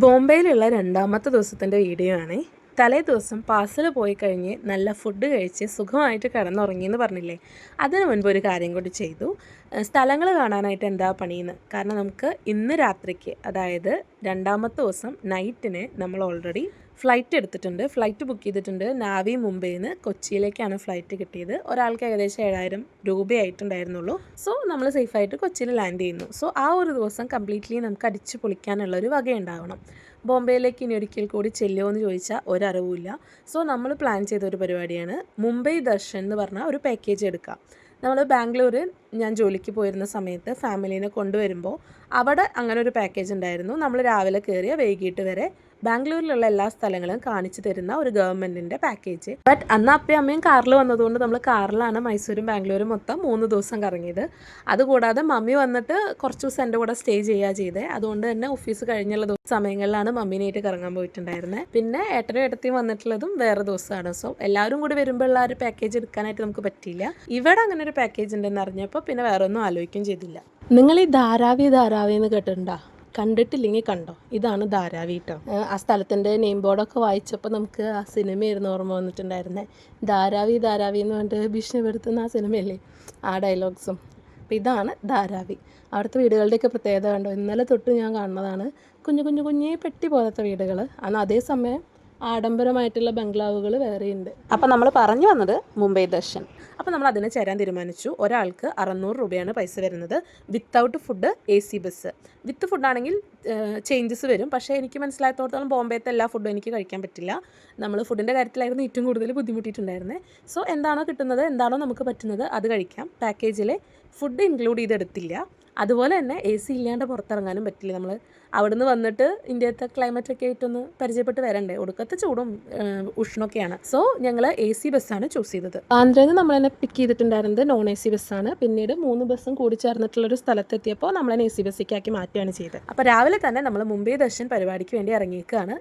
ബോംബെയിലുള്ള രണ്ടാമത്തെ ദിവസത്തിൻ്റെ വീഡിയോ ആണ്. തലേ ദിവസം പാർസൽ പോയി കഴിഞ്ഞ് നല്ല ഫുഡ് കഴിച്ച് സുഖമായിട്ട് കിടന്നുറങ്ങി എന്ന് പറഞ്ഞില്ലേ, അതിനു മുൻപ് ഒരു കാര്യം കൂടി ചെയ്തു. സ്ഥലങ്ങൾ കാണാനായിട്ട് എന്താ പണിയെന്ന്. കാരണം നമുക്ക് ഇന്ന് രാത്രിക്ക്, അതായത് രണ്ടാമത്തെ ദിവസം നൈറ്റിന് നമ്മൾ ഓൾറെഡി ഫ്ലൈറ്റ് എടുത്തിട്ടുണ്ട്. ഫ്ലൈറ്റ് ബുക്ക് ചെയ്തിട്ടുണ്ട്. നാവി മുംബൈയിൽ നിന്ന് കൊച്ചിയിലേക്കാണ് ഫ്ലൈറ്റ് കിട്ടിയത്. ഒരാൾക്ക് ഏകദേശം 7,000 രൂപയായിട്ടുണ്ടായിരുന്നുള്ളൂ. സോ നമ്മൾ സേഫായിട്ട് കൊച്ചിയിൽ ലാൻഡ് ചെയ്യുന്നു. സോ ആ ഒരു ദിവസം കംപ്ലീറ്റ്ലി നമുക്ക് അടിച്ച് പൊളിക്കാനുള്ളൊരു വകയുണ്ടാവണം. ബോംബെയിലേക്ക് ഇനി ഒരിക്കൽ കൂടി ചെല്ലുമോ എന്ന് ചോദിച്ചാൽ ഒരറിവില്ല. സോ നമ്മൾ പ്ലാൻ ചെയ്ത ഒരു പരിപാടിയാണ് മുംബൈ ദർശൻ എന്ന് പറഞ്ഞാൽ ഒരു പാക്കേജ് എടുക്കുക. നമ്മൾ ബാംഗ്ലൂർ ഞാൻ ജോലിക്ക് പോയിരുന്ന സമയത്ത് ഫാമിലീനെ കൊണ്ടുവരുമ്പോൾ അവിടെ അങ്ങനെ ഒരു പാക്കേജ് ഉണ്ടായിരുന്നു. നമ്മൾ രാവിലെ കയറിയ വൈകിട്ട് വരെ ബാംഗ്ലൂരിലുള്ള എല്ലാ സ്ഥലങ്ങളും കാണിച്ചു തരുന്ന ഒരു ഗവൺമെൻറ്റിൻ്റെ പാക്കേജ്. ബട്ട് അന്ന് അപ്പയും അമ്മയും കാറിൽ വന്നതുകൊണ്ട് നമ്മൾ കാറിലാണ് മൈസൂരും ബാംഗ്ലൂരും മൊത്തം 3 ദിവസം കറങ്ങിയത്. അതുകൂടാതെ മമ്മി വന്നിട്ട് കുറച്ച് ദിവസം എൻ്റെ കൂടെ സ്റ്റേ ചെയ്യുക ചെയ്തേ. അതുകൊണ്ട് തന്നെ ഓഫീസ് കഴിഞ്ഞുള്ള സമയങ്ങളിലാണ് മമ്മീനായിട്ട് കറങ്ങാൻ പോയിട്ടുണ്ടായിരുന്നത്. പിന്നെ ഏട്ടനും ഏട്ടത്തിയും വന്നിട്ടുള്ളതും വേറെ ദിവസമാണ്. സോ എല്ലാവരും കൂടി വരുമ്പോഴുള്ള ഒരു പാക്കേജ് എടുക്കാനായിട്ട് നമുക്ക് പറ്റിയില്ല. ഇവിടെ അങ്ങനെ ഒരു പാക്കേജ് ഉണ്ടെന്ന് അറിഞ്ഞപ്പോൾ പിന്നെ വേറെ ഒന്നും ആലോചിക്കുകയും ചെയ്തില്ല. നിങ്ങൾ ഈ ധാരാവി എന്ന് കേട്ടിട്ടുണ്ടോ? കണ്ടിട്ടില്ലെങ്കിൽ കണ്ടോ, ഇതാണ് ധാരാവി കേട്ടോ. ആ സ്ഥലത്തിൻ്റെ നെയിം ബോർഡൊക്കെ വായിച്ചപ്പോൾ നമുക്ക് ആ സിനിമയായിരുന്നു ഓർമ്മ വന്നിട്ടുണ്ടായിരുന്നത്. ധാരാവി എന്ന് പറഞ്ഞിട്ട് ഭീഷണിപ്പെടുത്തുന്ന ആ സിനിമയല്ലേ, ആ ഡയലോഗ്സും. അപ്പോൾ ഇതാണ് ധാരാവി. അവിടുത്തെ വീടുകളുടെയൊക്കെ പ്രത്യേകത കണ്ടോ, ഇന്നലെ തൊട്ട് ഞാൻ കാണുന്നതാണ്. കുഞ്ഞു പെട്ടി പോലത്തെ വീടുകൾ. അന്ന് അതേസമയം ആഡംബരമായിട്ടുള്ള ബംഗ്ലാവുകൾ വേറെയുണ്ട്. അപ്പോൾ നമ്മൾ പറഞ്ഞു വന്നത് മുംബൈ ദർശൻ. അപ്പോൾ നമ്മൾ അതിന് ചേരാൻ തീരുമാനിച്ചു. ഒരാൾക്ക് 600 രൂപയാണ് പൈസ വരുന്നത്. Without food AC bus. With ഫുഡാണെങ്കിൽ ചേഞ്ചസ് വരും. പക്ഷേ എനിക്ക് മനസ്സിലായത്തോടത്തോളം ബോംബെത്തെ എല്ലാ ഫുഡും എനിക്ക് കഴിക്കാൻ പറ്റില്ല. നമ്മൾ ഫുഡിൻ്റെ കാര്യത്തിലായിരുന്നു ഏറ്റവും കൂടുതൽ ബുദ്ധിമുട്ടിയിട്ടുണ്ടായിരുന്നത്. സോ എന്താണോ കിട്ടുന്നത്, എന്താണോ നമുക്ക് പറ്റുന്നത് അത് കഴിക്കാം. പാക്കേജിൽ ഫുഡ് ഇൻക്ലൂഡ് ചെയ്തെടുത്തില്ല. അതുപോലെ തന്നെ AC ഇല്ലാണ്ട് പുറത്തിറങ്ങാനും പറ്റില്ല. നമ്മൾ അവിടുന്ന് വന്നിട്ട് ഇന്ത്യത്തെ ക്ലൈമറ്റൊക്കെ ആയിട്ടൊന്ന് പരിചയപ്പെട്ട് വരണ്ടേ. ഒടുക്കത്തെ ചൂടും ഉഷ്ണമൊക്കെയാണ്. സോ ഞങ്ങൾ AC ബസ്സാണ് ചൂസ് ചെയ്തത്. ആന്ധ്രയിൽ നിന്ന് നമ്മൾ തന്നെ പിക്ക് ചെയ്തിട്ടുണ്ടായിരുന്നത് നോൺ AC ബസ്സാണ്. പിന്നീട് 3 ബസ്സും കൂടി ചേർന്നിട്ടുള്ളൊരു സ്ഥലത്തെത്തിയപ്പോൾ നമ്മൾ AC ബസ്സിലേക്ക് മാറ്റുകയാണ് ചെയ്തത്. അപ്പോൾ രാവിലെ തന്നെ നമ്മൾ മുംബൈ ദർശൻ പരിപാടിക്ക് വേണ്ടി ഇറങ്ങിയേക്കാണ്.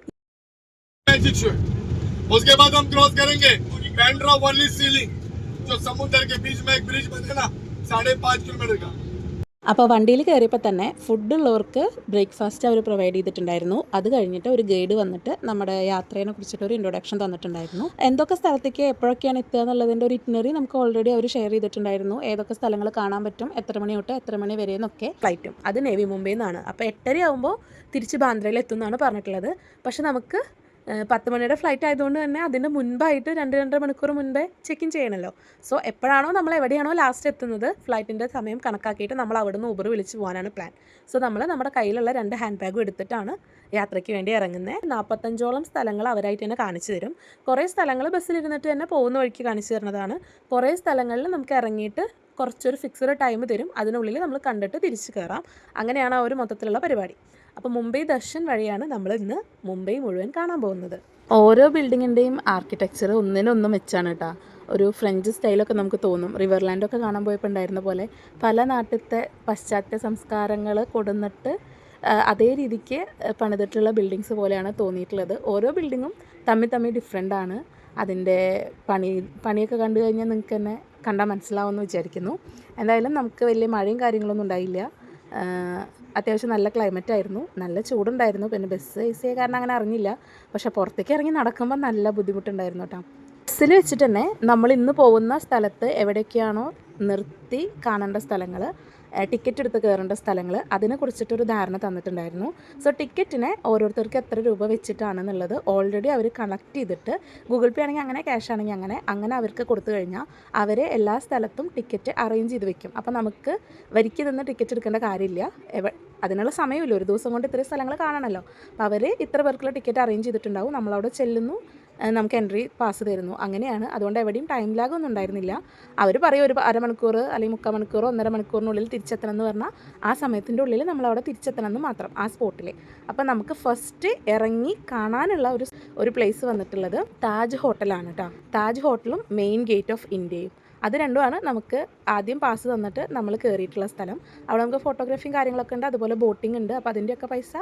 അപ്പോൾ വണ്ടിയിൽ കയറിയപ്പോൾ തന്നെ ഫുഡുള്ളവർക്ക് ബ്രേക്ക്ഫാസ്റ്റ് അവർ പ്രൊവൈഡ് ചെയ്തിട്ടുണ്ടായിരുന്നു. അത് കഴിഞ്ഞിട്ട് ഒരു ഗൈഡ് വന്നിട്ട് നമ്മുടെ യാത്രയെ കുറിച്ചിട്ട് ഒരു ഇൻട്രൊഡക്ഷൻ തന്നിട്ടുണ്ടായിരുന്നു. എന്തൊക്കെ സ്ഥലത്തേക്ക് എപ്പോഴൊക്കെയാണ് എത്തുക എന്നുള്ളതിൻ്റെ ഒരു ഇറ്റിനറി നമുക്ക് ഓൾറെഡി അവർ ഷെയർ ചെയ്തിട്ടുണ്ടായിരുന്നു. ഏതൊക്കെ സ്ഥലങ്ങൾ കാണാൻ പറ്റും, എത്ര മണി തൊട്ട് എത്ര മണി വരെ എന്നൊക്കെ. ഫ്ലൈറ്റും അത് നേവി മുംബൈയിൽ നിന്നാണ്. അപ്പോൾ 8:30 ആകുമ്പോൾ തിരിച്ച് ബാന്ദ്രയിൽ എത്തുമെന്നാണ് പറഞ്ഞിട്ടുള്ളത്. പക്ഷെ നമുക്ക് 10 മണിയുടെ ഫ്ലൈറ്റ് ആയതുകൊണ്ട് തന്നെ അതിൻ്റെ മുൻപായിട്ട് 2-2.5 മണിക്കൂർ മുൻപേ ചെക്ക് ഇൻ ചെയ്യണമല്ലോ. സോ എപ്പോഴാണോ നമ്മൾ എവിടെയാണോ ലാസ്റ്റ് എത്തുന്നത് ഫ്ലൈറ്റിൻ്റെ സമയം കണക്കാക്കിയിട്ട് നമ്മൾ അവിടെ നിന്ന് ഊബർ വിളിച്ച് പോകാനാണ് പ്ലാൻ. സോ നമ്മൾ നമ്മുടെ കയ്യിലുള്ള 2 ഹാൻഡ് ബാഗും എടുത്തിട്ടാണ് യാത്രയ്ക്ക് വേണ്ടി ഇറങ്ങുന്നത്. 45ഓളം സ്ഥലങ്ങൾ അവരായിട്ട് തന്നെ കാണിച്ചു തരും. കുറേ സ്ഥലങ്ങൾ ബസ്സിലിരുന്നിട്ട് തന്നെ പോകുന്ന വഴിക്ക് കാണിച്ചു തരുന്നതാണ്. കുറേ സ്ഥലങ്ങളിൽ നമുക്ക് ഇറങ്ങിയിട്ട് കുറച്ചൊരു ഫിക്സഡ് ടൈം തരും. അതിനുള്ളിൽ നമ്മൾ കണ്ടിട്ട് തിരിച്ച് കയറാം. അങ്ങനെയാണ് ആ ഒരു മൊത്തത്തിലുള്ള പരിപാടി. അപ്പോൾ മുംബൈ ദർശൻ വഴിയാണ് നമ്മൾ ഇന്ന് മുംബൈ മുഴുവൻ കാണാൻ പോകുന്നത്. ഓരോ ബിൽഡിങ്ങിൻ്റെയും ആർക്കിടെക്ചർ ഒന്നിനൊന്നും വെച്ചാണ് കേട്ടോ. ഒരു ഫ്രഞ്ച് സ്റ്റൈലൊക്കെ നമുക്ക് തോന്നും. റിവർലാൻഡൊക്കെ കാണാൻ പോയപ്പോൾ ഉണ്ടായിരുന്ന പോലെ പല നാട്ടിലത്തെ പാശ്ചാത്യ സംസ്കാരങ്ങൾ കൊടുന്നിട്ട് അതേ രീതിക്ക് പണിതിട്ടുള്ള ബിൽഡിങ്സ് പോലെയാണ് തോന്നിയിട്ടുള്ളത്. ഓരോ ബിൽഡിങ്ങും തമ്മിൽ ഡിഫറെൻ്റ് ആണ്. അതിൻ്റെ പണിയൊക്കെ കണ്ടു കഴിഞ്ഞാൽ നിങ്ങൾക്ക് തന്നെ കണ്ടാൽ മനസ്സിലാവുമെന്ന് വിചാരിക്കുന്നു. എന്തായാലും നമുക്ക് വലിയ മഴയും കാര്യങ്ങളൊന്നും ഉണ്ടായില്ല. അത്യാവശ്യം നല്ല ക്ലൈമറ്റ് ആയിരുന്നു. നല്ല ചൂടുണ്ടായിരുന്നു. പിന്നെ ബസ് AC ആയ കാരണം അങ്ങനെ അറിഞ്ഞില്ല. പക്ഷെ പുറത്തേക്ക് ഇറങ്ങി നടക്കുമ്പോൾ നല്ല ബുദ്ധിമുട്ടുണ്ടായിരുന്നു കേട്ടോ. ബസ്സിൽ വെച്ചിട്ട് തന്നെ നമ്മൾ ഇന്ന് പോകുന്ന സ്ഥലത്ത് എവിടെയൊക്കെയാണോ നിർത്തി കാണേണ്ട സ്ഥലങ്ങൾ, ടിക്കറ്റ് എടുത്ത് കയറേണ്ട സ്ഥലങ്ങൾ, അതിനെക്കുറിച്ചിട്ടൊരു ധാരണ തന്നിട്ടുണ്ടായിരുന്നു. സോ ടിക്കറ്റിന് ഓരോരുത്തർക്ക് എത്ര രൂപ വെച്ചിട്ടാണെന്നുള്ളത് ഓൾറെഡി അവർ കണക്ട് ചെയ്തിട്ട് ഗൂഗിൾ പേ ആണെങ്കിൽ അങ്ങനെ, ക്യാഷ് ആണെങ്കിൽ അങ്ങനെ അവർക്ക് കൊടുത്തു കഴിഞ്ഞാൽ അവർ എല്ലാ സ്ഥലത്തും ടിക്കറ്റ് അറേഞ്ച് ചെയ്ത് വെക്കും. അപ്പോൾ നമുക്ക് വരിക്ക് നിന്ന് ടിക്കറ്റ് എടുക്കേണ്ട കാര്യമില്ല. അതിനുള്ള സമയമില്ല. ഒരു ദിവസം കൊണ്ട് ഇത്രയും സ്ഥലങ്ങൾ കാണണമല്ലോ. അപ്പോൾ അവർ ഇത്ര പേർക്കുള്ള ടിക്കറ്റ് അറേഞ്ച് ചെയ്തിട്ടുണ്ടാവും. നമ്മളവിടെ ചെല്ലുന്നു, നമുക്ക് എൻട്രി പാസ് തരുന്നു. അങ്ങനെയാണ്. അതുകൊണ്ട് എവിടെയും ടൈം ലാഗ് ഒന്നും ഉണ്ടായിരുന്നില്ല. അവർ പറയും ഒരു 1/2 മണിക്കൂർ അല്ലെങ്കിൽ 3/4 മണിക്കൂറോ 1.5 മണിക്കൂറിനുള്ളിൽ തിരിച്ചെത്തണം എന്ന് പറഞ്ഞാൽ ആ സമയത്തിൻ്റെ ഉള്ളിൽ നമ്മളവിടെ തിരിച്ചെത്തണം എന്ന് മാത്രം, ആ സ്പോട്ടിൽ. അപ്പം നമുക്ക് ഫസ്റ്റ് ഇറങ്ങി കാണാനുള്ള ഒരു പ്ലേസ് വന്നിട്ടുള്ളത് താജ് ഹോട്ടലാണ് കേട്ടോ. താജ് ഹോട്ടലും മെയിൻ ഗേറ്റ് ഓഫ് ഇന്ത്യയും, അത് രണ്ടുമാണ് നമുക്ക് ആദ്യം പാസ് തന്നിട്ട് നമ്മൾ കയറിയിട്ടുള്ള സ്ഥലം. അവിടെ നമുക്ക് ഫോട്ടോഗ്രാഫിയും കാര്യങ്ങളൊക്കെ ഉണ്ട്. അതുപോലെ ബോട്ടിംഗ് ഉണ്ട്. അപ്പോൾ അതിൻ്റെയൊക്കെ പൈസ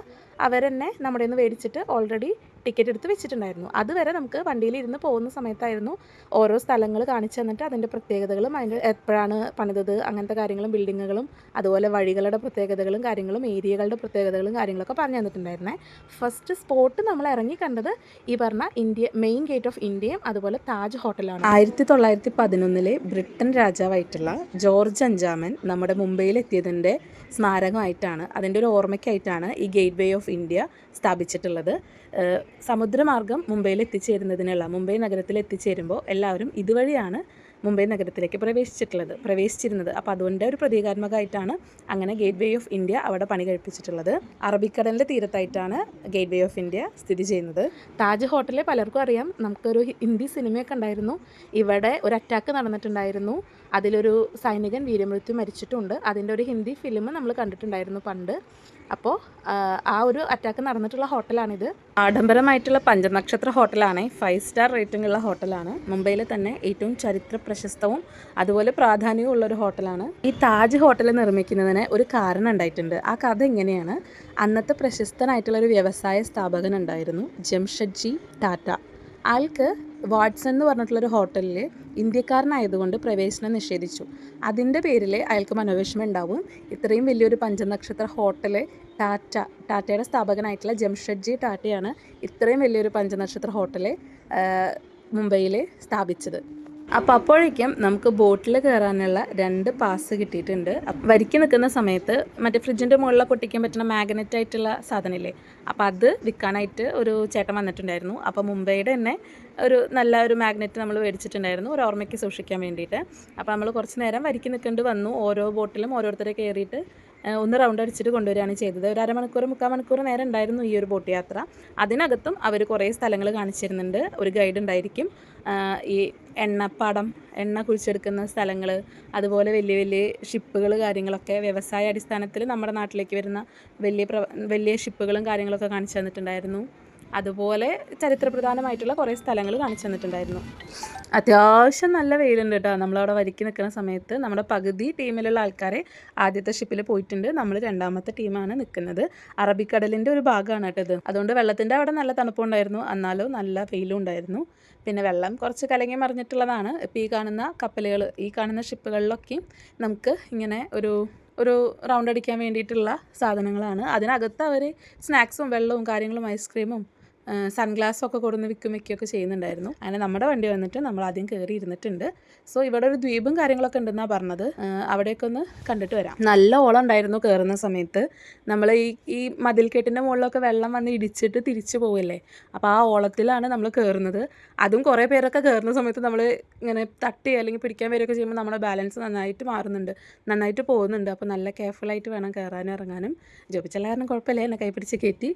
അവർ തന്നെ നമ്മുടെ നിന്ന് മേടിച്ചിട്ട് ഓൾറെഡി ടിക്കറ്റ് എടുത്ത് വെച്ചിട്ടുണ്ടായിരുന്നു. അതുവരെ നമുക്ക് വണ്ടിയിൽ ഇരുന്ന് പോകുന്ന സമയത്തായിരുന്നു ഓരോ സ്ഥലങ്ങൾ കാണിച്ചു തന്നിട്ട് അതിൻ്റെ പ്രത്യേകതകളും അതിൻ്റെ എപ്പോഴാണ് പണിതത് അങ്ങനത്തെ കാര്യങ്ങളും ബിൽഡിങ്ങുകളും അതുപോലെ വഴികളുടെ പ്രത്യേകതകളും കാര്യങ്ങളും ഏരിയകളുടെ പ്രത്യേകതകളും കാര്യങ്ങളൊക്കെ പറഞ്ഞു തന്നിട്ടുണ്ടായിരുന്നേ. ഫസ്റ്റ് സ്പോട്ട് നമ്മൾ ഇറങ്ങി കണ്ടത് ഈ പറഞ്ഞ മെയിൻ ഗേറ്റ് ഓഫ് ഇന്ത്യയും അതുപോലെ താജ് ഹോട്ടലാണ്. 1911 ബ്രിട്ടൻ രാജാവായിട്ടുള്ള ജോർജ് അഞ്ചാമൻ നമ്മുടെ മുംബൈയിൽ എത്തിയതിൻ്റെ സ്മാരകമായിട്ടാണ്, അതിൻ്റെ ഒരു ഓർമ്മയ്ക്കായിട്ടാണ് ഈ ഗേറ്റ് വേ ഓഫ് ഇന്ത്യ സ്ഥാപിച്ചിട്ടുള്ളത്. സമുദ്രമാർഗം മുംബൈയിൽ മുംബൈ നഗരത്തിൽ എത്തിച്ചേരുമ്പോൾ എല്ലാവരും ഇതുവഴിയാണ് മുംബൈ നഗരത്തിലേക്ക് പ്രവേശിച്ചിരുന്നത്. അപ്പോൾ അതുകൊണ്ട് ഒരു പ്രതീകാത്മകമായിട്ടാണ് അങ്ങനെ ഗേറ്റ് വേ ഓഫ് ഇന്ത്യ അവിടെ പണി കഴിപ്പിച്ചിട്ടുള്ളത്. അറബിക്കടലിൻ്റെ തീരത്തായിട്ടാണ് ഗേറ്റ് വേ ഓഫ് ഇന്ത്യ സ്ഥിതി ചെയ്യുന്നത്. താജ് ഹോട്ടലിൽ പലർക്കും അറിയാം, നമുക്കൊരു ഹിന്ദി സിനിമയൊക്കെ ഉണ്ടായിരുന്നു. ഇവിടെ ഒരു അറ്റാക്ക് നടന്നിട്ടുണ്ടായിരുന്നു, അതിലൊരു സൈനികൻ വീരമൃത്യു മരിച്ചിട്ടുണ്ട്. അതിൻ്റെ ഒരു ഹിന്ദി ഫിലിം നമ്മൾ കണ്ടിട്ടുണ്ടായിരുന്നു പണ്ട്. അപ്പോൾ ആ ഒരു അറ്റാക്ക് നടന്നിട്ടുള്ള ഹോട്ടലാണിത്. ആഡംബരമായിട്ടുള്ള പഞ്ചനക്ഷത്ര ഹോട്ടലാണ്, 5 സ്റ്റാർ റേറ്റിംഗ് ഉള്ള ഹോട്ടലാണ്. മുംബൈയിലെ തന്നെ ഏറ്റവും ചരിത്ര പ്രശസ്തവും അതുപോലെ പ്രാധാന്യവും ഉള്ളൊരു ഹോട്ടലാണ്. ഈ താജ് ഹോട്ടൽ നിർമ്മിക്കുന്നതിന് ഒരു കാരണം ഉണ്ടായിട്ടുണ്ട്. ആ കഥ എങ്ങനെയാണ്, അന്നത്തെ പ്രശസ്തനായിട്ടുള്ളൊരു വ്യവസായ സ്ഥാപകൻ ഉണ്ടായിരുന്നു, ജംഷഡ്ജി ടാറ്റ. ആൾക്ക് വാട്സൺ എന്ന് പറഞ്ഞിട്ടുള്ളൊരു ഹോട്ടലിൽ ഇന്ത്യക്കാരനായതുകൊണ്ട് പ്രവേശനം നിഷേധിച്ചു. അതിൻ്റെ പേരിൽ അയാൾക്ക് മനോവിഷമം ഉണ്ടാവും. ഇത്രയും വലിയൊരു പഞ്ചനക്ഷത്ര ഹോട്ടൽ ടാറ്റയുടെ സ്ഥാപകനായിട്ടുള്ള ജംഷഡ്ജി ടാറ്റയാണ് ഇത്രയും വലിയൊരു പഞ്ചനക്ഷത്ര ഹോട്ടൽ മുംബൈയിൽ സ്ഥാപിച്ചത്. അപ്പോൾ അപ്പോഴേക്കും നമുക്ക് ബോട്ടിൽ കയറാനുള്ള 2 പാസ് കിട്ടിയിട്ടുണ്ട്. വരിക്ക് നിൽക്കുന്ന സമയത്ത് മറ്റേ ഫ്രിഡ്ജിൻ്റെ മുകളിലൊക്കെ ഒട്ടിക്കാൻ പറ്റുന്ന മാഗ്നറ്റ് ആയിട്ടുള്ള സാധനമില്ലേ, അപ്പോൾ അത് വിൽക്കാനായിട്ട് ഒരു ചേട്ടൻ വന്നിട്ടുണ്ടായിരുന്നു. അപ്പോൾ മുംബൈയുടെ തന്നെ നല്ല ഒരു മാഗ്നറ്റ് നമ്മൾ മേടിച്ചിട്ടുണ്ടായിരുന്നു, ഒരു ഓർമ്മയ്ക്ക് സൂക്ഷിക്കാൻ വേണ്ടിയിട്ട്. അപ്പോൾ നമ്മൾ കുറച്ച് നേരം വരിക്ക് നിൽക്കേണ്ടി വന്നു. ഓരോ ബോട്ടിലും ഓരോരുത്തരെ കയറിയിട്ട് ഒന്ന് റൗണ്ട് അടിച്ചിട്ട് കൊണ്ടുവരികയാണ് ചെയ്തത്. ഒരു അരമണിക്കൂർ 3/4 മണിക്കൂർ നേരം ഉണ്ടായിരുന്നു ഈ ഒരു ബോട്ട് യാത്ര. അതിനകത്തും അവർ കുറേ സ്ഥലങ്ങൾ കാണിച്ചിരുന്നുണ്ട്. ഒരു ഗൈഡ് ഉണ്ടായിരിക്കും. ഈ എണ്ണ കുഴിച്ചെടുക്കുന്ന സ്ഥലങ്ങൾ, അതുപോലെ വലിയ വലിയ ഷിപ്പുകൾ കാര്യങ്ങളൊക്കെ വ്യവസായ അടിസ്ഥാനത്തിൽ നമ്മുടെ നാട്ടിലേക്ക് വരുന്ന വലിയ ഷിപ്പുകളും കാര്യങ്ങളൊക്കെ കാണിച്ചു തന്നിട്ടുണ്ടായിരുന്നു. അതുപോലെ ചരിത്രപ്രധാനമായിട്ടുള്ള കുറേ സ്ഥലങ്ങൾ കാണിച്ചു തന്നിട്ടുണ്ടായിരുന്നു. അത്യാവശ്യം നല്ല വെയിലുണ്ട് കേട്ടോ. നമ്മളവിടെ വരിക്ക് നിൽക്കുന്ന സമയത്ത് നമ്മുടെ പകുതി ടീമിലുള്ള ആൾക്കാരെ ആദ്യത്തെ ഷിപ്പിൽ പോയിട്ടുണ്ട്. നമ്മൾ 2ാമത്തെ ടീമാണ് നിൽക്കുന്നത്. അറബിക്കടലിൻ്റെ ഒരു ഭാഗമാണ് കേട്ടോ ഇത്. അതുകൊണ്ട് വെള്ളത്തിൻ്റെ അവിടെ നല്ല തണുപ്പുണ്ടായിരുന്നു, എന്നാലും നല്ല വെയിലും ഉണ്ടായിരുന്നു. പിന്നെ വെള്ളം കുറച്ച് കലങ്ങി മറിഞ്ഞിട്ടുള്ളതാണ്. ഇപ്പോൾ ഈ കാണുന്ന ഷിപ്പുകളിലൊക്കെ നമുക്ക് ഇങ്ങനെ ഒരു റൗണ്ട് അടിക്കാൻ വേണ്ടിയിട്ടുള്ള സാധനങ്ങളാണ്. അതിനകത്ത് അവർ സ്നാക്സും വെള്ളവും കാര്യങ്ങളും ഐസ്ക്രീമും സൺഗ്ലാസ്സും ഒക്കെ കൊടുന്ന് വയ്ക്കുകയൊക്കെ ചെയ്യുന്നുണ്ടായിരുന്നു. അങ്ങനെ നമ്മുടെ വണ്ടി വന്നിട്ട് നമ്മൾ ആദ്യം കയറി ഇരുന്നിട്ടുണ്ട്. സോ ഇവിടെ ഒരു ദ്വീപും കാര്യങ്ങളൊക്കെ ഉണ്ടെന്നാണ് പറഞ്ഞത്. അവിടെയൊക്കെ ഒന്ന് കണ്ടിട്ട് വരാം. നല്ല ഓളം ഉണ്ടായിരുന്നു കയറുന്ന സമയത്ത്. നമ്മൾ ഈ മതിൽക്കെട്ടിൻ്റെ മുകളിലൊക്കെ വെള്ളം വന്ന് ഇടിച്ചിട്ട് തിരിച്ചു പോവില്ലേ, അപ്പോൾ ആ ഓളത്തിലാണ് നമ്മൾ കയറുന്നത്. അതും കുറേ പേരൊക്കെ കയറുന്ന സമയത്ത് നമ്മൾ ഇങ്ങനെ തട്ടി അല്ലെങ്കിൽ പിടിക്കാൻ വരികയൊക്കെ ചെയ്യുമ്പോൾ നമ്മുടെ ബാലൻസ് നന്നായിട്ട് പോകുന്നുണ്ട്. അപ്പോൾ നല്ല കെയർഫുള്ളായിട്ട് വേണം കയറാനും ഇറങ്ങാനും. ജോബിച്ചുള്ള കാരണം കുഴപ്പമില്ല, എന്നെ കൈ പിടിച്ച് കയറ്റി.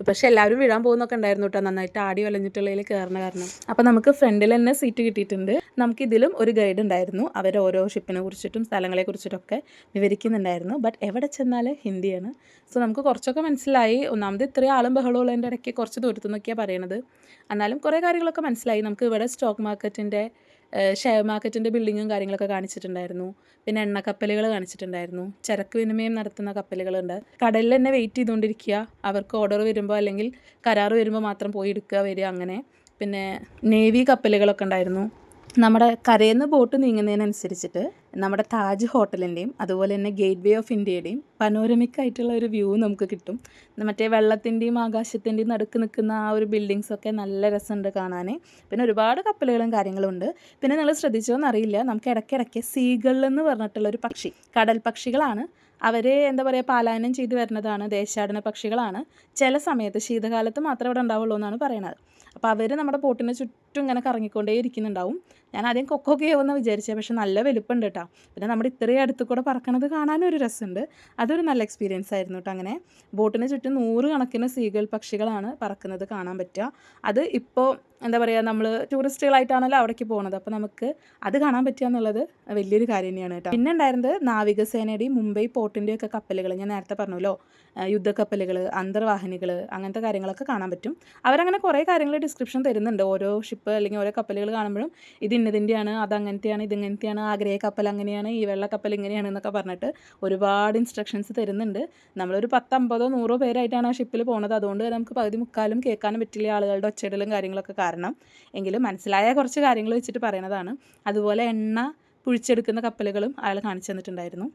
പക്ഷേ എല്ലാവരും വീഴാൻ പോകുന്നൊക്കെ ഉണ്ടായിരുന്നു കേട്ടോ, നന്നായിട്ട് ആടി വലഞ്ഞിട്ടുള്ളതിൽ കയറുന്ന കാരണം. അപ്പോൾ നമുക്ക് ഫ്രണ്ടിൽ തന്നെ സീറ്റ് കിട്ടിയിട്ടുണ്ട്. നമുക്കിതിലും ഒരു ഗൈഡ് ഉണ്ടായിരുന്നു. അവർ ഓരോ ഷിപ്പിനെ കുറിച്ചിട്ടും സ്ഥലങ്ങളെ കുറിച്ചിട്ടൊക്കെ വിവരിക്കുന്നുണ്ടായിരുന്നു. ബട്ട് എവിടെ ചെന്നാൽ ഹിന്ദിയാണ്. സോ നമുക്ക് കുറച്ചൊക്കെ മനസ്സിലായി. ഒന്നാമത് ഇത്രയും ആളും ബഹളമുള്ളതിൻ്റെ ഇടയ്ക്ക് കുറച്ച് ദൂരത്തു നിന്നൊക്കെയാണ് പറയണത്. എന്നാലും കുറേ കാര്യങ്ങളൊക്കെ മനസ്സിലായി. നമുക്ക് ഇവിടെ സ്റ്റോക്ക് മാർക്കറ്റിൻ്റെ ഷെയർ മാർക്കറ്റിൻ്റെ ബിൽഡിങ്ങും കാര്യങ്ങളൊക്കെ കാണിച്ചിട്ടുണ്ടായിരുന്നു. പിന്നെ എണ്ണക്കപ്പലുകൾ കാണിച്ചിട്ടുണ്ടായിരുന്നു. ചരക്ക് വിനിമയം നടത്തുന്ന കപ്പലുകളുണ്ട്. കടലിൽ തന്നെ വെയിറ്റ് ചെയ്തുകൊണ്ടിരിക്കുക, അവർക്ക് ഓർഡർ വരുമ്പോൾ അല്ലെങ്കിൽ കരാർ വരുമ്പോൾ മാത്രം പോയി എടുക്കുക വരിക അങ്ങനെ. പിന്നെ നേവി കപ്പലുകളൊക്കെ ഉണ്ടായിരുന്നു. നമ്മുടെ കരയിൽ നിന്ന് ബോട്ട് നീങ്ങുന്നതിനനുസരിച്ചിട്ട് നമ്മുടെ താജ് ഹോട്ടലിൻ്റെയും അതുപോലെ തന്നെ ഗേറ്റ് വേ ഓഫ് ഇന്ത്യയുടെയും പനോരമിക് ആയിട്ടുള്ള ഒരു വ്യൂ നമുക്ക് കിട്ടും. മറ്റേ വെള്ളത്തിൻ്റെയും ആകാശത്തിൻ്റെയും നടുക്ക് നിൽക്കുന്ന ആ ഒരു ബിൽഡിങ്സൊക്കെ നല്ല രസമുണ്ട് കാണാൻ. പിന്നെ ഒരുപാട് കപ്പലുകളും കാര്യങ്ങളും ഉണ്ട്. പിന്നെ നിങ്ങൾ ശ്രദ്ധിച്ചോന്ന് അറിയില്ല, നമുക്ക് ഇടയ്ക്കിടയ്ക്ക് സീഗൾ എന്ന് പറഞ്ഞിട്ടുള്ളൊരു പക്ഷി, കടൽ പക്ഷികളാണ്. അവർ പാലായനം ചെയ്ത് വരുന്നതാണ്, ദേശാടന പക്ഷികളാണ്. ചില സമയത്ത് ശീതകാലത്ത് മാത്രമേ ഇവിടെ ഉണ്ടാവുള്ളൂ എന്നാണ് പറയുന്നത്. അപ്പോൾ അവർ നമ്മുടെ ബോട്ടിന് ചുറ്റും ഇങ്ങനെ കറങ്ങിക്കൊണ്ടേ ഇരിക്കുന്നുണ്ടാവും. ഞാൻ ആദ്യം കൊക്കൊക്കെയാവുമെന്ന് വിചാരിച്ചത്, പക്ഷെ നല്ല വലുപ്പമുണ്ട് കേട്ടോ. പിന്നെ നമ്മുടെ ഇത്രയും അടുത്ത് കൂടെ പറക്കണത് കാണാനും ഒരു രസമുണ്ട്. അതൊരു നല്ല എക്സ്പീരിയൻസ് ആയിരുന്നു കേട്ടോ. അങ്ങനെ ബോട്ടിന് ചുറ്റും 100 കണക്കിന് സീഗൾ പക്ഷികളാണ് പറക്കുന്നത് കാണാൻ പറ്റുക. അത് ഇപ്പോൾ നമ്മൾ ടൂറിസ്റ്റുകളായിട്ടാണല്ലോ അവിടേക്ക് പോകുന്നത്, അപ്പോൾ നമുക്ക് അത് കാണാൻ പറ്റുക എന്നുള്ളത് വലിയൊരു കാര്യം തന്നെയാണ് കേട്ടോ. പിന്നെ ഉണ്ടായിരുന്നത് നാവികസേനയുടെയും മുംബൈ പോർട്ടിൻ്റെയൊക്കെ കപ്പലുകൾ. ഞാൻ നേരത്തെ പറഞ്ഞല്ലോ, യുദ്ധക്കപ്പലുകൾ, അന്തർവാഹിനികൾ, അങ്ങനത്തെ കാര്യങ്ങളൊക്കെ കാണാൻ പറ്റും. അവരങ്ങനെ കുറേ കാര്യങ്ങൾ ഡിസ്ക്രിപ്ഷൻ തരുന്നുണ്ട്. ഓരോ ഷിപ്പ് അല്ലെങ്കിൽ ഓരോ കപ്പലുകൾ കാണുമ്പോഴും ഇത് ഇന്നതിൻ്റെയാണ്, അതങ്ങനത്തെയാണ്, ഇതിങ്ങനത്തെയാണ്, ആ ഗ്രേ കപ്പൽ അങ്ങനെയാണ്, ഈ വെള്ള കപ്പൽ ഇങ്ങനെയാണ് എന്നൊക്കെ പറഞ്ഞിട്ട് ഒരുപാട് ഇൻസ്ട്രക്ഷൻസ് തരുന്നുണ്ട്. നമ്മളൊരു 10, 50, 100 പേരായിട്ടാണ് ആ ഷിപ്പിൽ പോകുന്നത്. അതുകൊണ്ട് നമുക്ക് പകുതി മുക്കാലും കേൾക്കാനും പറ്റില്ല ആളുകളുടെ ഒച്ചയിടലും കാര്യങ്ങളൊക്കെ കാരണം. എങ്കിലും മനസ്സിലായ കുറച്ച് കാര്യങ്ങൾ വെച്ചിട്ട് പറയണതാണ്. അതുപോലെ എണ്ണ കുഴിച്ചെടുക്കുന്ന കപ്പലുകളും അയാൾ കാണിച്ചു തന്നിട്ടുണ്ടായിരുന്നു.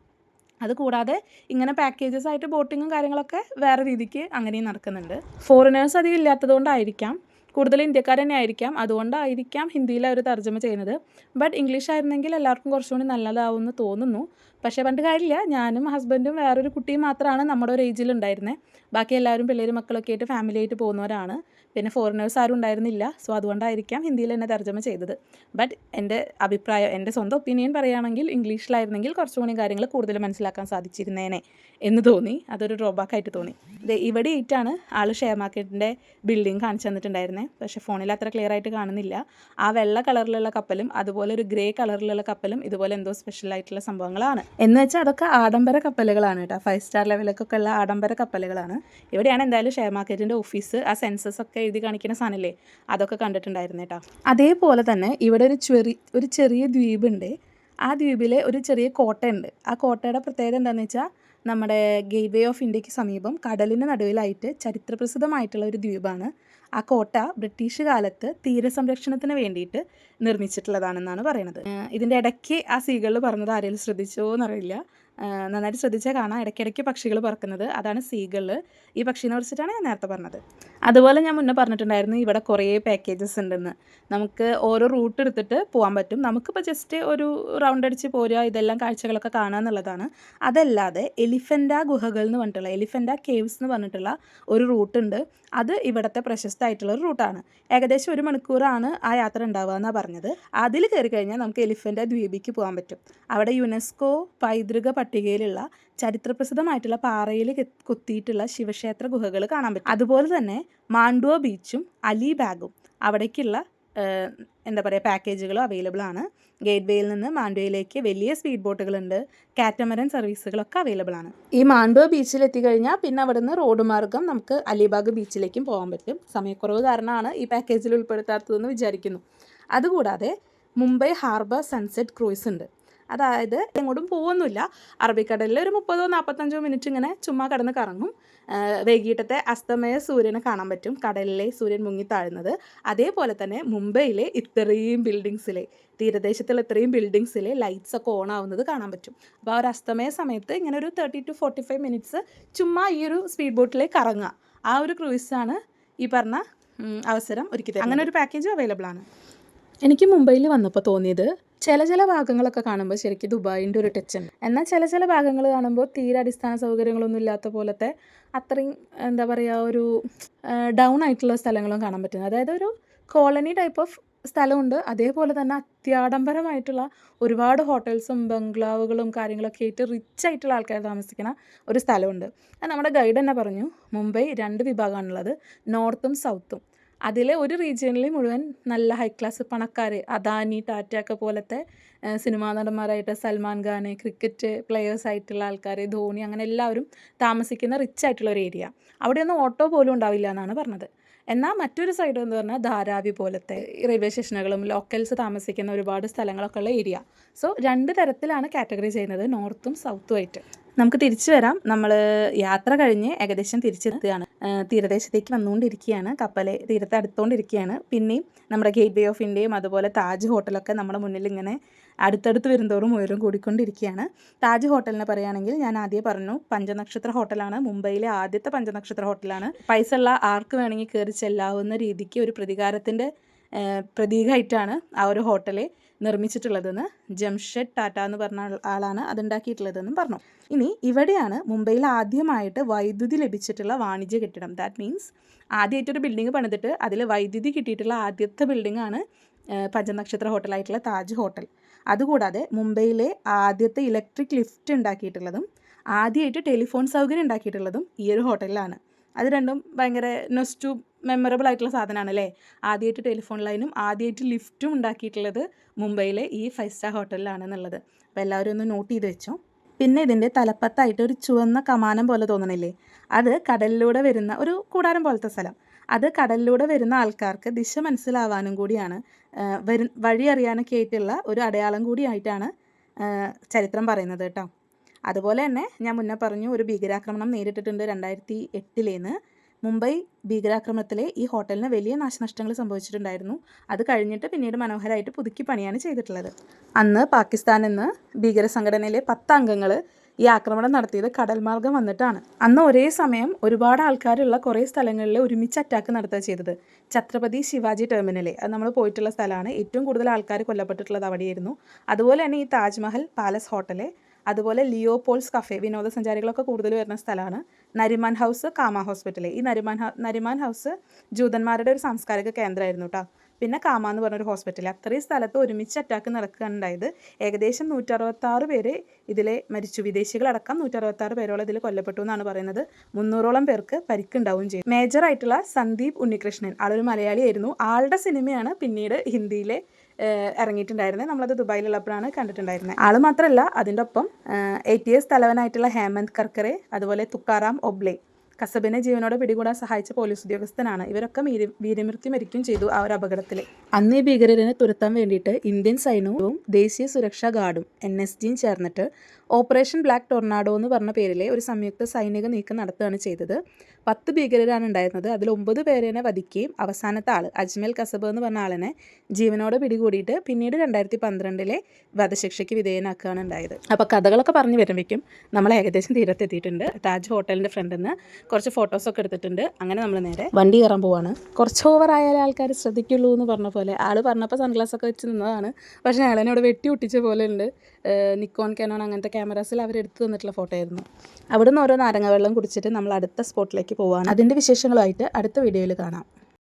അതുകൂടാതെ ഇങ്ങനെ പാക്കേജസ് ആയിട്ട് ബോട്ടിങ്ങും കാര്യങ്ങളൊക്കെ വേറെ രീതിക്ക് അങ്ങനെയും നടക്കുന്നുണ്ട്. ഫോറിനേഴ്സ് അധികം ഇല്ലാത്തതുകൊണ്ടായിരിക്കാം, കൂടുതൽ ഇന്ത്യക്കാർ തന്നെ ആയിരിക്കാം, അതുകൊണ്ടായിരിക്കാം ഹിന്ദിയിൽ അവർ തർജ്ജമ ചെയ്യുന്നത്. ബട്ട് ഇംഗ്ലീഷ് ആയിരുന്നെങ്കിൽ എല്ലാവർക്കും കുറച്ചുകൂടി നല്ലതാവുമെന്ന് തോന്നുന്നു. പക്ഷേ പണ്ട് കാര്യമില്ല, ഞാനും ഹസ്ബൻഡും വേറൊരു കുട്ടിയും മാത്രമാണ് നമ്മുടെ ഒരു ഏജിൽ ഉണ്ടായിരുന്നത്. ബാക്കി എല്ലാവരും പിള്ളേരും മക്കളൊക്കെ ആയിട്ട് ഫാമിലി ആയിട്ട് പോകുന്നവരാണ്. പിന്നെ ഫോറിനേഴ്സ് ആരും ഉണ്ടായിരുന്നില്ല. സോ അതുകൊണ്ടായിരിക്കാം ഹിന്ദിയിൽ തന്നെ തർജ്ജമ ചെയ്തത്. ബട്ട് എൻ്റെ അഭിപ്രായം, എൻ്റെ സ്വന്തം ഒപ്പീനിയൻ പറയുകയാണെങ്കിൽ ഇംഗ്ലീഷിലായിരുന്നെങ്കിൽ കുറച്ചുകൂടി കാര്യങ്ങൾ കൂടുതൽ മനസ്സിലാക്കാൻ സാധിച്ചിരുന്നേനെ എന്ന് തോന്നി. അതൊരു ഡ്രോബാക്ക് ആയിട്ട് തോന്നി. ഇവിടെ ആയിട്ടാണ് ആൾ ഷെയർ മാർക്കറ്റിൻ്റെ ബിൽഡിംഗ് കാണിച്ചു തന്നിട്ടുണ്ടായിരുന്നത്. പക്ഷേ ഫോണിൽ അത്ര ക്ലിയർ ആയിട്ട് കാണുന്നില്ല. ആ വെള്ള കളറിലുള്ള കപ്പലും അതുപോലെ ഒരു ഗ്രേ കളറിലുള്ള കപ്പലും ഇതുപോലെ എന്തോ സ്പെഷ്യൽ ആയിട്ടുള്ള സംഭവങ്ങളാണ്. എന്ന് വെച്ചാൽ അതൊക്കെ ആഡംബര കപ്പലുകളാണ് കേട്ടോ. 5 സ്റ്റാർ ലെവലൊക്കെ ഉള്ള ആഡംബര കപ്പലുകളാണ്. ഇവിടെയാണ് എന്തായാലും ഷെയർ മാർക്കറ്റിൻ്റെ ഓഫീസ്, ആ സെൻസസ് ഒക്കെ എഴുതി കാണിക്കുന്ന സാധനമല്ലേ, അതൊക്കെ കണ്ടിട്ടുണ്ടായിരുന്നു കേട്ടോ. അതേപോലെ തന്നെ ഇവിടെ ഒരു ചെറിയ ദ്വീപുണ്ട്. ആ ദ്വീപിലെ ഒരു ചെറിയ കോട്ടയുണ്ട്. ആ കോട്ടയുടെ പ്രത്യേകത എന്താണെന്ന് വെച്ചാൽ നമ്മുടെ ഗേറ്റ് വേ ഓഫ് ഇന്ത്യക്ക് സമീപം കടലിന് നടുവിലായിട്ട് ചരിത്രപ്രസിദ്ധമായിട്ടുള്ള ഒരു ദ്വീപാണ്. ആ കോട്ട ബ്രിട്ടീഷ് കാലത്ത് തീരസംരക്ഷണത്തിന് വേണ്ടിയിട്ട് നിർമ്മിച്ചിട്ടുള്ളതാണെന്നാണ് പറയുന്നത്. ഇതിൻ്റെ ഇടയ്ക്ക് ആ സീകളിൽ പറഞ്ഞത് ആരെങ്കിലും ശ്രദ്ധിച്ചോ എന്നറിയില്ല. നന്നായിട്ട് ശ്രദ്ധിച്ചാൽ കാണാം ഇടയ്ക്കിടയ്ക്ക് പക്ഷികൾ പറക്കുന്നത്, അതാണ് സീകൾ. ഈ പക്ഷീനെ കുറിച്ചിട്ടാണ് ഞാൻ നേരത്തെ പറഞ്ഞത്. അതുപോലെ ഞാൻ മുന്നേ പറഞ്ഞിട്ടുണ്ടായിരുന്നു ഇവിടെ കുറേ പാക്കേജസ് ഉണ്ടെന്ന്. നമുക്ക് ഓരോ റൂട്ട് എടുത്തിട്ട് പോകാൻ പറ്റും. നമുക്കിപ്പോൾ ജസ്റ്റ് ഒരു റൗണ്ട് അടിച്ച് പോരുക, ഇതെല്ലാം കാഴ്ചകളൊക്കെ കാണുക എന്നുള്ളതാണ്. അതല്ലാതെ എലിഫൻ്റ ഗുഹകൾ എന്ന് പറഞ്ഞിട്ടുള്ള, എലിഫൻ്റ കേവ്സ് എന്ന് പറഞ്ഞിട്ടുള്ള ഒരു റൂട്ടുണ്ട്. അത് ഇവിടുത്തെ പ്രശസ്തമായിട്ടുള്ള ഒരു റൂട്ടാണ്. ഏകദേശം 1 മണിക്കൂറാണ് ആ യാത്ര ഉണ്ടാവുക എന്നാണ് പറഞ്ഞത്. അതിൽ കയറി കഴിഞ്ഞാൽ നമുക്ക് എലിഫൻ്റ ദ്വീപിക്ക് പോകാൻ പറ്റും. അവിടെ യുനെസ്കോ പൈതൃക പട്ടികയിലുള്ള ചരിത്രപ്രസിദ്ധമായിട്ടുള്ള പാറയിൽ കൊത്തിയിട്ടുള്ള ശിവക്ഷേത്ര ഗുഹകൾ കാണാൻ പറ്റും. അതുപോലെ തന്നെ മാണ്ഡുവ ബീച്ചും അലിബാഗും അവിടേക്കുള്ള എന്താ പറയുക പാക്കേജുകളും അവൈലബിൾ ആണ്. ഗേറ്റ് വേയിൽ നിന്ന് മാണ്ഡുവയിലേക്ക് വലിയ സ്പീഡ് ബോട്ടുകളുണ്ട്, കാറ്റമറൻ സർവീസുകളൊക്കെ അവൈലബിൾ ആണ്. ഈ മാണ്ഡുവ ബീച്ചിൽ എത്തിക്കഴിഞ്ഞാൽ പിന്നെ അവിടെ നിന്ന് റോഡ് മാർഗം നമുക്ക് അലിബാഗ് ബീച്ചിലേക്കും പോകാൻ പറ്റും. സമയക്കുറവ് കാരണമാണ് ഈ പാക്കേജിൽ ഉൾപ്പെടുത്താത്തതെന്ന് വിചാരിക്കുന്നു. അതുകൂടാതെ മുംബൈ ഹാർബർ സൺസെറ്റ് ക്രൂയിസ് ഉണ്ട്. അതായത് എങ്ങോട്ടും പോകുന്നില്ല, അറബിക്കടലിൽ ഒരു 30-45 മിനിറ്റ് ഇങ്ങനെ ചുമ്മാ കിടന്ന് കറങ്ങും. വൈകിട്ടത്തെ അസ്തമയ സൂര്യനെ കാണാൻ പറ്റും, കടലിലെ സൂര്യൻ മുങ്ങിത്താഴുന്നത്. അതേപോലെ തന്നെ മുംബൈയിലെ ഇത്രയും ബിൽഡിങ്സിലെ, തീരദേശത്തുള്ള ഇത്രയും ബിൽഡിങ്സിലെ ലൈറ്റ്സ് ഒക്കെ ഓൺ ആവുന്നത് കാണാൻ പറ്റും. അപ്പോൾ ആ ഒരു അസ്തമയ സമയത്ത് ഇങ്ങനെ ഒരു 30-45 മിനിറ്റ്സ് ചുമ്മാ ഈ ഒരു സ്പീഡ് ബോട്ടിലേക്ക് കറങ്ങുക. ആ ഒരു ക്രൂയിസാണ് ഈ പറഞ്ഞ അവസരം ഒരുക്കി. അങ്ങനെ ഒരു പാക്കേജ് അവൈലബിൾ ആണ്. എനിക്ക് മുംബൈയിൽ വന്നപ്പോൾ തോന്നിയത് ചില ഭാഗങ്ങളൊക്കെ കാണുമ്പോൾ ശരിക്കും ദുബായിൻ്റെ ഒരു ടച്ച് ഉണ്ട്. എന്നാൽ ചില ഭാഗങ്ങൾ കാണുമ്പോൾ തീരെ അടിസ്ഥാന സൗകര്യങ്ങളൊന്നും ഇല്ലാത്ത പോലത്തെ അത്രയും എന്താ പറയുക ഒരു ഡൗൺ ആയിട്ടുള്ള സ്ഥലങ്ങളും കാണാൻ പറ്റുന്നത്. അതായത് ഒരു കോളനി ടൈപ്പ് ഓഫ് സ്ഥലമുണ്ട്. അതേപോലെ തന്നെ അത്യാഡംബരമായിട്ടുള്ള ഒരുപാട് ഹോട്ടൽസും ബംഗ്ലാവുകളും കാര്യങ്ങളൊക്കെ ആയിട്ട് റിച്ച് ആയിട്ടുള്ള ആൾക്കാർ താമസിക്കുന്ന ഒരു സ്ഥലമുണ്ട്. നമ്മുടെ ഗൈഡ് തന്നെ പറഞ്ഞു മുംബൈ 2 വിഭാഗമാണുള്ളത്, നോർത്തും സൗത്തും. അതിലെ ഒരു റീജിയനിൽ മുഴുവൻ നല്ല ഹൈ ക്ലാസ് പണക്കാർ, അദാനി ടാറ്റ ഒക്കെ പോലത്തെ സിനിമാ നടന്മാരായിട്ട് സൽമാൻ ഖാൻ, ക്രിക്കറ്റ് പ്ലെയേഴ്സായിട്ടുള്ള ആൾക്കാർ, ധോണി, അങ്ങനെ എല്ലാവരും താമസിക്കുന്ന റിച്ച് ആയിട്ടുള്ള ഒരു ഏരിയ. അവിടെയൊന്നും ഓട്ടോ പോലും ഉണ്ടാവില്ല എന്നാണ് പറഞ്ഞത്. എന്നാൽ മറ്റൊരു സൈഡ് എന്ന് പറഞ്ഞാൽ ധാരാവി പോലത്തെ റെയിൽവേ സ്റ്റേഷനുകളും ലോക്കൽസ് താമസിക്കുന്ന ഒരുപാട് സ്ഥലങ്ങളൊക്കെ ഉള്ള ഏരിയ. സോ 2 തരത്തിലാണ് കാറ്റഗറി ചെയ്യുന്നത്, നോർത്തും സൗത്തും ആയിട്ട്. നമുക്ക് തിരിച്ചു വരാം. നമ്മൾ യാത്ര കഴിഞ്ഞ് ഏകദേശം തിരിച്ചെത്തുകയാണ്. തീരദേശത്തേക്ക് വന്നുകൊണ്ടിരിക്കുകയാണ്, കപ്പൽ തീരത്ത് അടുത്തുകൊണ്ടിരിക്കുകയാണ്. പിന്നെയും നമ്മുടെ ഗേറ്റ് വേ ഓഫ് ഇന്ത്യയും അതുപോലെ താജ് ഹോട്ടലൊക്കെ നമ്മുടെ മുന്നിൽ ഇങ്ങനെ അടുത്തടുത്ത് വരുന്തോറും ഉയരം കൂടിക്കൊണ്ടിരിക്കുകയാണ്. താജ് ഹോട്ടലിനെ പറയുകയാണെങ്കിൽ ഞാൻ ആദ്യം പറഞ്ഞു, 5 നക്ഷത്ര ഹോട്ടലാണ്, മുംബൈയിലെ ആദ്യത്തെ 5 നക്ഷത്ര ഹോട്ടലാണ്. പൈസ ഉള്ള ആർക്ക് വേണമെങ്കിൽ കയറി ചെല്ലാവുന്ന രീതിക്ക് ഒരു പ്രതികാരത്തിൻ്റെ പ്രതീകമായിട്ടാണ് ആ ഒരു ഹോട്ടൽ നിർമ്മിച്ചിട്ടുള്ളതെന്ന് ജംഷെഡ് ടാറ്റ എന്ന് പറഞ്ഞ ആളാണ് അതുണ്ടാക്കിയിട്ടുള്ളതെന്നും പറഞ്ഞു. ഇനി ഇവിടെയാണ് മുംബൈയിൽ ആദ്യമായിട്ട് വൈദ്യുതി ലഭിച്ചിട്ടുള്ള വാണിജ്യ കെട്ടിടം. ദാറ്റ് മീൻസ് ആദ്യമായിട്ടൊരു ബിൽഡിംഗ് പണിതിട്ട് അതിൽ വൈദ്യുതി കിട്ടിയിട്ടുള്ള ആദ്യത്തെ ബിൽഡിങ്ങാണ് 5 നക്ഷത്ര ഹോട്ടലായിട്ടുള്ള താജ് ഹോട്ടൽ. അതുകൂടാതെ മുംബൈയിലെ ആദ്യത്തെ ഇലക്ട്രിക് ലിഫ്റ്റ് ഉണ്ടാക്കിയിട്ടുള്ളതും ആദ്യമായിട്ട് ടെലിഫോൺ സൗകര്യം ഉണ്ടാക്കിയിട്ടുള്ളതും ഈ ഒരു ഹോട്ടലിലാണ്. അത് രണ്ടും ഭയങ്കര നൊസ്റ്റു മെമ്മറബിൾ ആയിട്ടുള്ള സാധനമാണ് അല്ലേ. ആദ്യമായിട്ട് ടെലിഫോൺ ലൈനും ആദ്യമായിട്ട് ലിഫ്റ്റും ഉണ്ടാക്കിയിട്ടുള്ളത് മുംബൈയിലെ ഈ 5 സ്റ്റാർ ഹോട്ടലിലാണെന്നുള്ളത്. അപ്പോൾ എല്ലാവരും ഒന്ന് നോട്ട് ചെയ്ത് വെച്ചോ. പിന്നെ ഇതിൻ്റെ തലപ്പത്തായിട്ട് ഒരു ചുവന്ന കമാനം പോലെ തോന്നണില്ലേ, അത് കടലിലൂടെ വരുന്ന ഒരു കൂടാരം പോലത്തെ സ്ഥലം. അത് കടലിലൂടെ വരുന്ന ആൾക്കാർക്ക് ദിശ മനസ്സിലാവാനും കൂടിയാണ്, വഴി അറിയാനൊക്കെ ആയിട്ടുള്ള ഒരു അടയാളം കൂടിയായിട്ടാണ് ചരിത്രം പറയുന്നത് കേട്ടോ. അതുപോലെ തന്നെ ഞാൻ മുന്നേ പറഞ്ഞു, ഒരു ഭീകരാക്രമണം നേരിട്ടിട്ടുണ്ട് 2008 മുംബൈ ഭീകരാക്രമണത്തിൽ ഈ ഹോട്ടലിന് വലിയ നാശനഷ്ടങ്ങൾ സംഭവിച്ചിട്ടുണ്ടായിരുന്നു. അത് കഴിഞ്ഞിട്ട് പിന്നീട് മനോഹരമായിട്ട് പുതുക്കി പണിയാണ് ചെയ്തിട്ടുള്ളത്. അന്ന് പാകിസ്ഥാനിൽ നിന്ന് ഭീകര സംഘടനയിലെ 10 അംഗങ്ങൾ ഈ ആക്രമണം നടത്തിയത് കടൽ മാർഗം വന്നിട്ടാണ്. അന്ന് ഒരേ സമയം ഒരുപാട് ആൾക്കാരുള്ള കുറേ സ്ഥലങ്ങളിൽ ഒരുമിച്ച് അറ്റാക്ക് നടത്തുക ചെയ്തത്. ഛത്രപതി ശിവാജി ടെർമിനൽ, അത് നമ്മൾ പോയിട്ടുള്ള സ്ഥലമാണ്. ഏറ്റവും കൂടുതൽ ആൾക്കാർ കൊല്ലപ്പെട്ടിട്ടുള്ളത് അവിടെയായിരുന്നു. അതുപോലെ തന്നെ ഈ താജ്മഹൽ പാലസ് ഹോട്ടൽ, അതുപോലെ ലിയോപോൾസ് കഫേ, വിനോദസഞ്ചാരികളൊക്കെ കൂടുതൽ വരുന്ന സ്ഥലമാണ്. നരിമാൻ ഹൗസ്, കാമ ഹോസ്പിറ്റൽ. ഈ നരിമാൻ ഹൗസ് ജൂതന്മാരുടെ ഒരു സാംസ്കാരിക കേന്ദ്രമായിരുന്നു കേട്ടോ. പിന്നെ കാമ എന്ന് പറഞ്ഞൊരു ഹോസ്പിറ്റൽ. അത്രയും സ്ഥലത്ത് ഒരുമിച്ച് അറ്റാക്ക് നടക്കുകയുണ്ടായത്. ഏകദേശം 166 പേര് ഇതിൽ മരിച്ചു. വിദേശികളടക്കം 166 പേരോളം ഇതിൽ കൊല്ലപ്പെട്ടു എന്നാണ് പറയുന്നത്. 300ഓളം പേർക്ക് പരിക്കുണ്ടാവുകയും ചെയ്തു. മേജറായിട്ടുള്ള സന്ദീപ് ഉണ്ണികൃഷ്ണൻ, ആളൊരു മലയാളിയായിരുന്നു. ആളുടെ സിനിമയാണ് പിന്നീട് ഹിന്ദിയിലെ ഇറങ്ങിയിട്ടുണ്ടായിരുന്നത്. നമ്മളത് ദുബായിലുള്ളപ്പോഴാണ് കണ്ടിട്ടുണ്ടായിരുന്നത്. ആൾ മാത്രമല്ല, അതിൻ്റെ ഒപ്പം ATS തലവനായിട്ടുള്ള ഹേമന്ത് കർക്കറെ, അതുപോലെ തുക്കാറാം ഒബ്ലെ, കസബിനെ ജീവനോടെ പിടികൂടാൻ സഹായിച്ച പോലീസ് ഉദ്യോഗസ്ഥനാണ്. ഇവരൊക്കെ വീരമൃത്യു മരിക്കുകയും ചെയ്തു ആ ഒരു അപകടത്തിൽ. അന്ന് ഈ ഭീകരരെ തുരത്താൻ വേണ്ടിയിട്ട് ഇന്ത്യൻ സൈന്യവും ദേശീയ സുരക്ഷാ ഗാർഡും NSGയും ചേർന്നിട്ട് ഓപ്പറേഷൻ ബ്ലാക്ക് ടൊർണാഡോ എന്ന് പറഞ്ഞ പേരിലെ ഒരു സംയുക്ത സൈനിക നീക്കം നടത്തുകയാണ് ചെയ്തത്. 10 ഭീകരരാണ് ഉണ്ടായിരുന്നത്. അതിൽ 9 പേരെ വധിക്കുകയും അവസാനത്തെ ആൾ അജ്മൽ കസബ് എന്ന് പറഞ്ഞ ആളിനെ ജീവനോടെ പിടികൂടിയിട്ട് പിന്നീട് 2012 വധശിക്ഷയ്ക്ക് വിധേയനാക്കുകയാണ് ഉണ്ടായത്. അപ്പോൾ കഥകളൊക്കെ പറഞ്ഞു വരുമ്പോഴേക്കും നമ്മൾ ഏകദേശം തീരത്തെത്തിയിട്ടുണ്ട്. താജ് ഹോട്ടലിൻ്റെ ഫ്രണ്ടിൽ നിന്ന് കുറച്ച് ഫോട്ടോസൊക്കെ എടുത്തിട്ടുണ്ട്. അങ്ങനെ നമ്മൾ നേരെ വണ്ടി കയറാൻ പോവാണ്. കുറച്ച് ഓവറായാലും ആൾക്കാർ ശ്രദ്ധിക്കുള്ളൂ എന്ന് പറഞ്ഞ പോലെ, ആൾ പറഞ്ഞപ്പോൾ സൺഗ്ലാസ് ഒക്കെ വെച്ച് നിന്നതാണ്. പക്ഷേ ആളെന്നോട് വെട്ടി ഒട്ടിച്ച പോലെ ഉണ്ട്. നിക്കോൺ, കാനോൺ അങ്ങനത്തെ ക്യാമറാസിൽ അവരെടുത്ത് തന്നിട്ടുള്ള ഫോട്ടോ ആയിരുന്നു. അവിടെ നിന്ന് ഓരോ നാരങ്ങ വെള്ളം കുടിച്ചിട്ട് നമ്മൾ അടുത്ത സ്പോട്ടിലേക്ക് പോവാണ്. അതിൻ്റെ വിശേഷങ്ങളുമായിട്ട് അടുത്ത വീഡിയോയിൽ കാണാം.